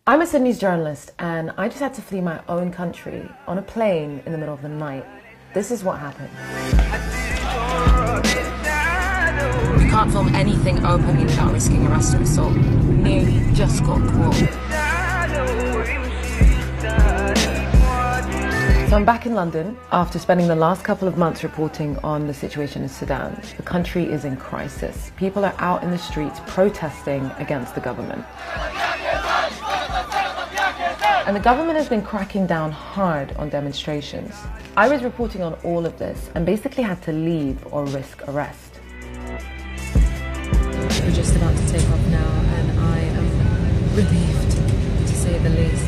I'm a Sudanese journalist and I just had to flee my own country on a plane in the middle of the night. This is what happened. You can't film anything openly without risking arrest or assault. Nearly just got caught. So I'm back in London after spending the last couple of months reporting on the situation in Sudan. The country is in crisis. People are out in the streets protesting against the government. And the government has been cracking down hard on demonstrations. I was reporting on all of this and basically had to leave or risk arrest. We're just about to take off now and I am relieved, to say the least.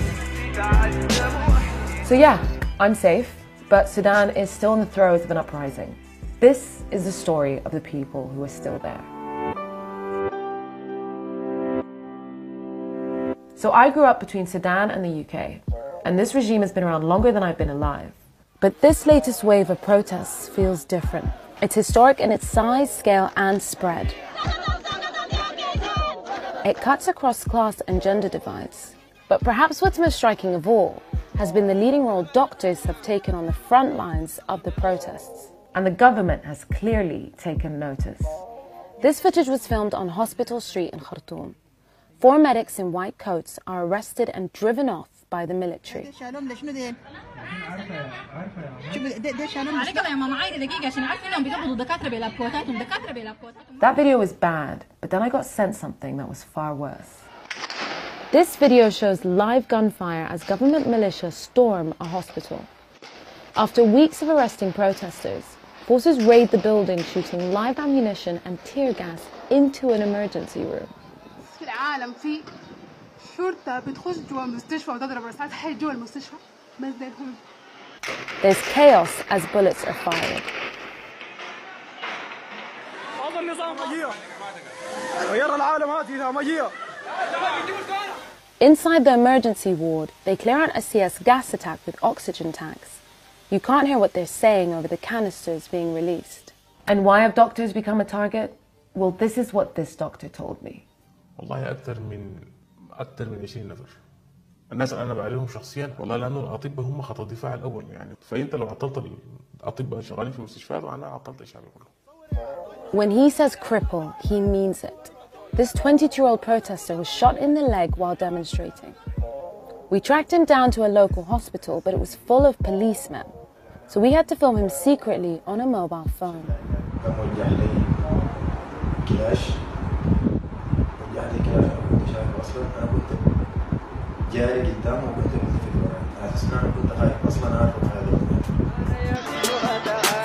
So yeah, I'm safe, but Sudan is still in the throes of an uprising. This is the story of the people who are still there. So I grew up between Sudan and the UK, and this regime has been around longer than I've been alive. But this latest wave of protests feels different. It's historic in its size, scale, and spread. It cuts across class and gender divides. But perhaps what's most striking of all has been the leading role doctors have taken on the front lines of the protests. And the government has clearly taken notice. This footage was filmed on Hospital Street in Khartoum. 4 medics in white coats are arrested and driven off by the military. That video was bad, but then I got sent something that was far worse. This video shows live gunfire as government militia storm a hospital. After weeks of arresting protesters, forces raid the building, shooting live ammunition and tear gas into an emergency room. العالم في شرطة بتخش جوا المستشفى وتضرب رصاص حي جوا المستشفى بس ده هم. There's chaos as bullets are fired. هذا النظام مجيء ويرى العالم هذه مجيء. Inside the emergency ward, they clear out a CS gas attack with oxygen tanks. You can't hear what they're saying over the canisters being released. And why have doctors become a target? Well, this is what this doctor told me. والله أكثر من 20 نفر. الناس اللي أنا بعرفهم شخصيا والله لأنه الأطباء هم خط الدفاع الأول يعني فأنت لو عطلت الأطباء شغالين في المستشفيات وأنا عطلت الشعب كله. When he says cripple, he means it. This 22-year-old protester was shot in the leg while demonstrating. We tracked him down to a local hospital, but it was full of policemen. So we had to film him secretly on a mobile phone.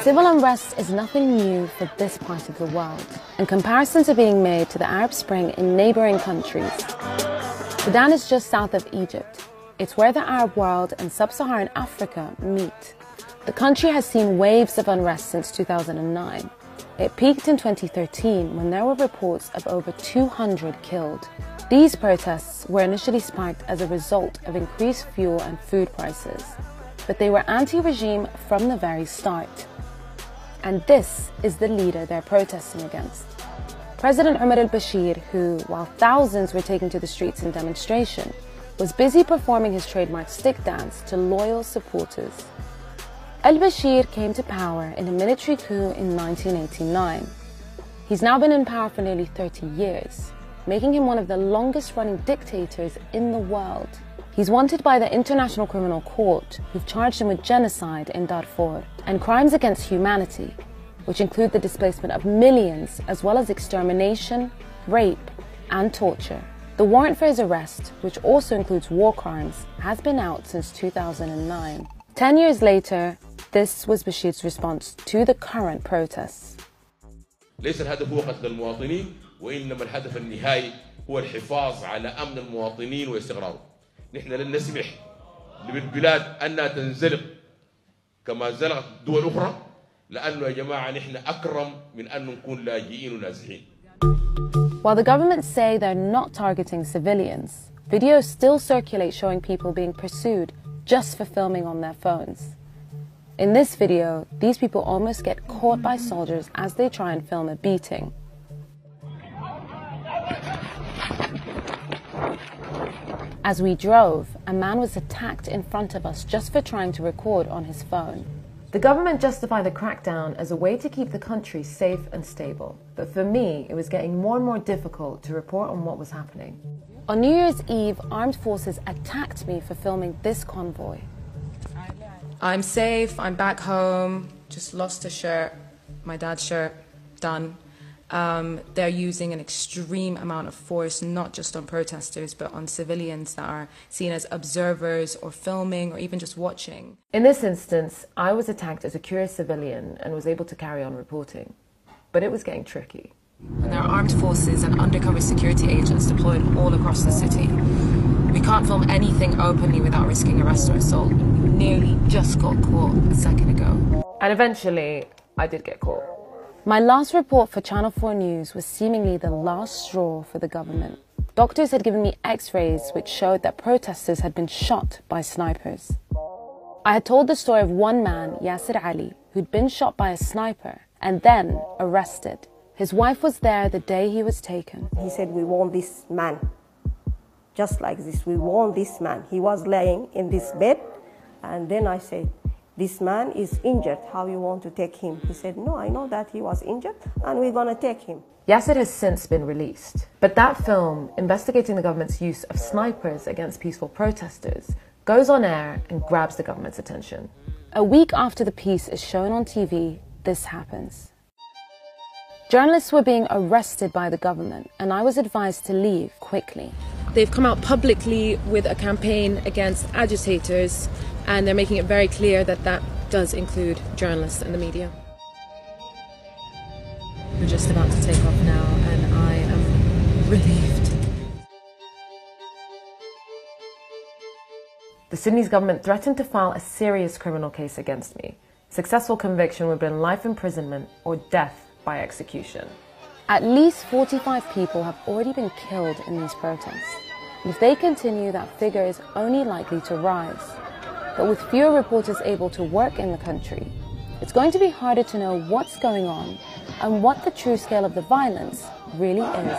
Civil unrest is nothing new for this part of the world, and comparisons are being made to the Arab Spring in neighbouring countries. Sudan is just south of Egypt. It's where the Arab world and sub-Saharan Africa meet. The country has seen waves of unrest since 2009. It peaked in 2013 when there were reports of over 200 killed. These protests were initially sparked as a result of increased fuel and food prices, but they were anti-regime from the very start. And this is the leader they're protesting against. President Omar al-Bashir, who, while thousands were taking to the streets in demonstration, was busy performing his trademark stick dance to loyal supporters. Al-Bashir came to power in a military coup in 1989. He's now been in power for nearly 30 years, making him one of the longest-running dictators in the world. He's wanted by the International Criminal Court, who've charged him with genocide in Darfur and crimes against humanity, which include the displacement of millions, as well as extermination, rape, and torture. The warrant for his arrest, which also includes war crimes, has been out since 2009. 10 years later, this was Bashir's response to the current protests. ليس الهدف هو قتل المواطنين وإنما الهدف النهائي هو الحفاظ على أمن المواطنين واستقرارهم. نحن لن نسمح للبلاد أنها تنزلق كما زلقت دول أخرى لأنه يا جماعة نحن أكرم من أن نكون لاجئين ونازحين. While the governments say they're not targeting civilians, videos still circulate showing people being pursued just for filming on their phones. In this video, these people almost get caught by soldiers as they try and film a beating. As we drove, a man was attacked in front of us just for trying to record on his phone. The government justified the crackdown as a way to keep the country safe and stable. But for me, it was getting more and more difficult to report on what was happening. On New Year's Eve, armed forces attacked me for filming this convoy. I'm safe, I'm back home, just lost a shirt, my dad's shirt, done. They're using an extreme amount of force, not just on protesters, but on civilians that are seen as observers or filming or even just watching. In this instance, I was attacked as a curious civilian and was able to carry on reporting. But it was getting tricky. And there are armed forces and undercover security agents deployed all across the city. We can't film anything openly without risking arrest or assault. We nearly just got caught a second ago. And eventually, I did get caught. My last report for Channel 4 News was seemingly the last straw for the government. Doctors had given me x-rays which showed that protesters had been shot by snipers. I had told the story of one man, Yasser, who'd been shot by a sniper and then arrested. His wife was there the day he was taken. He said, "We want this man." Just like this, we want this man. He was laying in this bed, and then I said, "This man is injured, how you want to take him?" He said, "No, I know that he was injured and we're gonna take him." Yasser has since been released. But that film, investigating the government's use of snipers against peaceful protesters, goes on air and grabs the government's attention. A week after the piece is shown on TV, this happens. Journalists were being arrested by the government, and I was advised to leave quickly. They've come out publicly with a campaign against agitators, and they're making it very clear that that does include journalists and the media. We're just about to take off now, and I am relieved. The Sudanese government threatened to file a serious criminal case against me. Successful conviction would have been life imprisonment or death by execution. At least 45 people have already been killed in these protests. And if they continue, that figure is only likely to rise. But with fewer reporters able to work in the country, it's going to be harder to know what's going on and what the true scale of the violence really is.